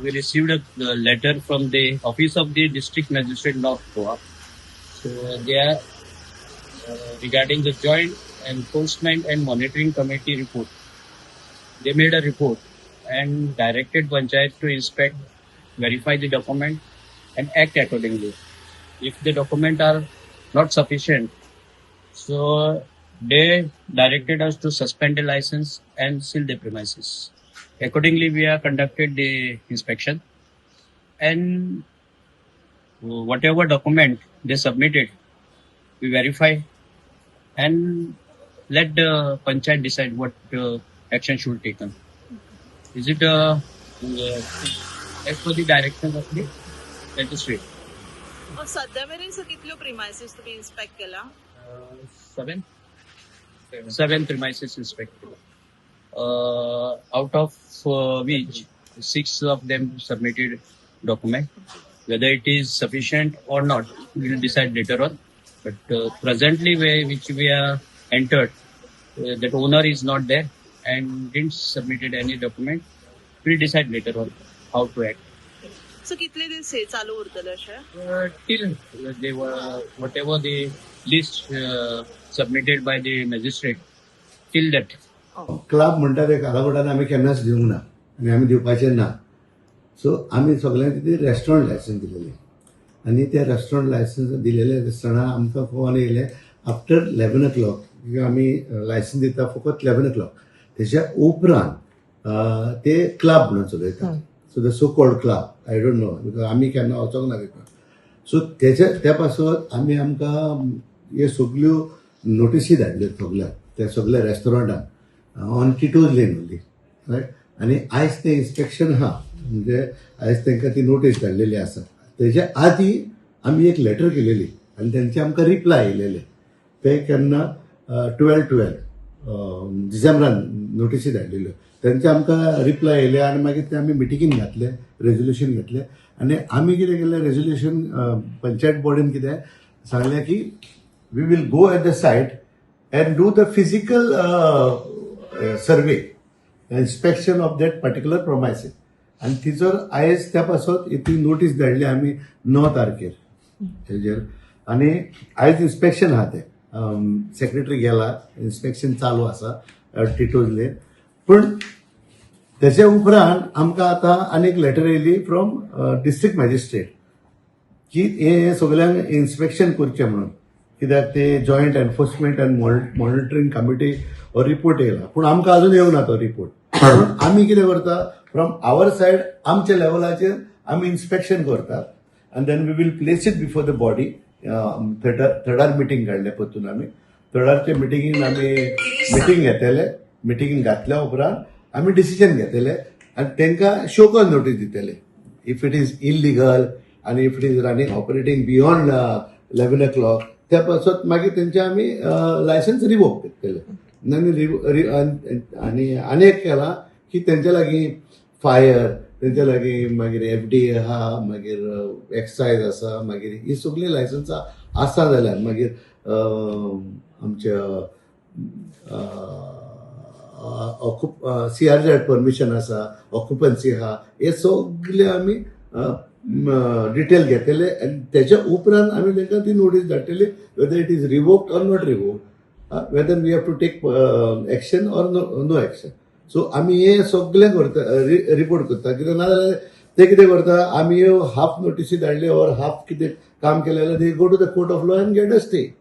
we received a letter from the office of the district magistrate North Goa. So they are regarding the joint enforcement and monitoring committee report. They made a report and directed Panchayat to inspect, verify the document and act accordingly. If the document are not sufficient, so they directed us to suspend the license and seal the premises. Accordingly, we have conducted the inspection and whatever document they submitted, we verify and let the Panchayat decide what action should be taken. Is it as per the direction of the magistrate? सध्या मेरेन कितल्यो premises तुम्ही inspect केला? Seven premises inspected. Out of which 6 of them submitted document. Whether it is sufficient or not, we will decide later on. But presently, which we are entered, that owner is not there and didn't submitted any document. We'll decide later on how to act. So कितले दिवस हे चालू उरतले अशें? Till they were whatever the list submitted by the magistrate, till that. Club म्हणटा ते कालागोटान आमी केन्नाच दिवंक ना आनी आमी दिवपाचे ना. सो आमी सगळ्यांक कितें रेस्टॉरंट लायसन्स दिलेली आनी ते रेस्टॉरंट लायसन्स दिलेले रेस्टॉरंटान आमकां फोन येयले आफ्टर 11 o'clock. आमी लायसन्स दिता फकत 11 o'clock. तेच्या उपरांत ते क्लब म्हणून चलयता. So the so called club, I don't know, because आमी केन्ना वचोंक ना तितून. सो त्या पासून आमी आमकां हे सगल्यो नोटिसी धाडल्यो सगळ्यांक, त्या सगळ्या रेस्टॉरंटान on Tito's lane only, right. आनी आयज तें इन्स्पेक्शन आहा, म्हणजे आयज तांकां ती नोटीस धाडलेली आसा. तेच्या आदी आमी एक लेटर केलेली आनी तेंचे आमकां रिप्लाय येयलेले. ते केन्ना 12 डिसेंबरान नोटिसी धाडलेल्यो. तेंचे आमकां रिप्लाय येयले आनी मागीर ते आमी मिटिंगेन घातले, रेजोल्युशन घेतले आनी आमी कितें केलें, रेजोल्युशन पंचायत बोर्डीन कितें सांगलें की we will go at the site and do the physical survey, inspection of that particular premises. आणि तिचो आयज त्या पासून ती नोटीस धाडली आमी 9 तारखेर हेजेर. आनी आयज इन्स्पेक्शन आहा ते सेक्रेटरी गेला, इन्स्पेक्शन चालू आसा टिटोज लेन. पूण तेच्या उपरांत आमकां आतां आनीक लेटर येयली फ्रॉम डिस्ट्रिक्ट मॅजिस्ट्रेट की हे सगळ्यांक इन्स्पेक्शन करचें म्हणून, कित्याक ते joint enforcement and monitoring committee हो रिपोर्ट येयला. पूण आमकां अजून येवंक ना तो रिपोर्ट. पूण आमी कितें करता, फ्रॉम आवर सायड आमच्या लेवलाचेर आमी इन्स्पेक्शन करतात आनी then we will place it before the body. थर्डार मिटींग काडले परतून आमी थर्डारचे मिटिंगेन आमी मिटींग घेतले. मिटिंगेन घातल्या उपरांत आमी डिसिजन घेतले आनी तांकां शो कॉज नोटीस दितले इफ इट इज इलिगल आनी if it is running operating beyond 11 o'clock. त्या पासून मागीर तेंचे आमी लायसन्स रिवोक केले. आनी एक केला की तेंच्या लागीं फायर, तेंच्या लागीं मागीर FDA आहा, मागीर एक्सायज आसा, मागीर ही सगळीं लायसन्सां आसा जाल्यार मागीर आमच्या CRZ परमिशन आसा, ऑक्युपन्सी आहा, हे सगळे आमी डिटेल घेतले आनी तेच्या उपरांत आमी तांकां ती नोटीस धाडटली whether it is revoked or not revoked, whether we have to take action or no action. So आमी हे सगळे करता, रिपोर्ट करता. कित्याक नाजाल्यार ते कितें करता, आमी हाफ नोटीसी धाडले ऑर हाफ कितें काम केलें जाल्यार they go to the court of law and get a stay.